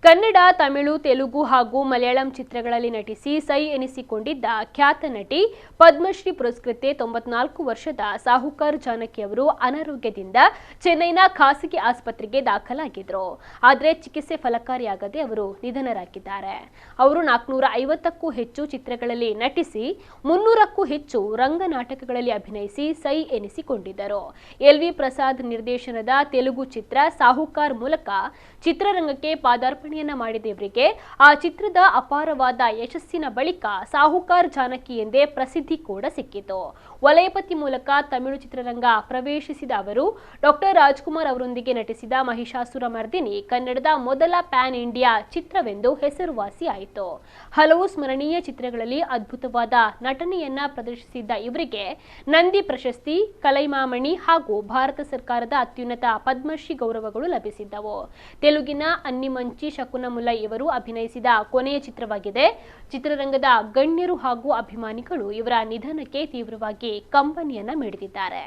ಕನ್ನಡ, ತಮಿಳು, ತೆಲುಗು ಹಾಗೂ ಮಲಯಾಳಂ ಚಿತ್ರಗಳಲ್ಲಿ ನಟಿಸಿ ಸೈ ಎನಿಸಿಕೊಂಡಿದ್ದ ಖ್ಯಾತ ನಟಿ ಪದ್ಮಶ್ರೀ ಪುರಸ್ಕೃತೆ 94 ವರ್ಷದ ಸಾಹುಕಾರ್ ಜಾನಕಿ ಅವರು ಅನಾರೋಗ್ಯದಿಂದ ಚೆನ್ನೈನ ಖಾಸಗಿ ಆಸ್ಪತ್ರೆಗೆ ದಾಖಲಾಗಿದ್ರು. ಆದರೆ ಚಿಕಿತ್ಸೆ ಫಲಕಾರಿಯಾಗದೆ ಅವರು ನಿಧನರಾಗಿದ್ದಾರೆ. ಅವರು 450ಕ್ಕೂ ಹೆಚ್ಚು ಚಿತ್ರಗಳಲ್ಲಿ ನಟಿಸಿ 300ಕ್ಕೂ ಹೆಚ್ಚು ರಂಗನಾಟಕಗಳಲ್ಲಿ ಅಭಿನಯಿಸಿ ಸೈ ಎನಿಸಿಕೊಂಡಿದ್ದರು. ಎಲ್.ವಿ. ಪ್ರಸಾದ್ ನಿರ್ದೇಶನದ ತೆಲುಗು ಚಿತ್ರ ಸಾಹುಕಾರ್ ಮೂಲಕ ಚಿತ್ರರಂಗಕ್ಕೆ ಪಾದಾರ್ಪಣೆಯನ್ನ ಮಾಡಿದ ಇವರಿಗೆ ಆ ಚಿತ್ರದ ಅಪಾರವಾದ ಯಶಸ್ಸಿನ ಬಳಿಕ ಸಾಹುಕಾರ್ ಜಾನಕಿ ಎಂದೇ ಪ್ರಸಿದ್ಧಿ ಕೂಡ ಸಿಕ್ಕಿತು. ವಲಯಪತಿ ಮೂಲಕ ತಮಿಳು ಚಿತ್ರರಂಗ ಪ್ರವೇಶಿಸಿದ ಅವರು ಡಾಕ್ಟರ್ ರಾಜ್ಕುಮಾರ್ ಅವರೊಂದಿಗೆ ನಟಿಸಿದ ಮಹಿಷಾಸುರ ಮರ್ದಿನಿ ಕನ್ನಡದ ಮೊದಲ ಪ್ಯಾನ್ ಇಂಡಿಯಾ ಚಿತ್ರವೆಂದು ಹೆಸರುವಾಸಿಯಾಯಿತು. ಹಲವು ಸ್ಮರಣೀಯ ಚಿತ್ರಗಳಲ್ಲಿ ಅದ್ಭುತವಾದ ನಟನೆಯನ್ನ ಪ್ರದರ್ಶಿಸಿದ್ದ ಇವರಿಗೆ ನಂದಿ ಪ್ರಶಸ್ತಿ, ಕಲೈಮಾಮಣಿ ಹಾಗೂ ಭಾರತ ಸರ್ಕಾರದ ಅತ್ಯುನ್ನತ ಪದ್ಮಶ್ರೀ ಗೌರವಗಳು ಲಭಿಸಿದ್ದವು. ತೆಲುಗಿನ ಅನ್ನಿಮಂಚಿ ಶಕುನಮುಲೈ ಇವರು ಅಭಿನಯಿಸಿದ ಕೊನೆಯ ಚಿತ್ರವಾಗಿದೆ. ಚಿತ್ರರಂಗದ ಗಣ್ಯರು ಹಾಗೂ ಅಭಿಮಾನಿಗಳು ಇವರ ನಿಧನಕ್ಕೆ ತೀವ್ರವಾಗಿ ಕಂಬನಿಯನ್ನ ಮಿಡಿದಿದ್ದಾರೆ.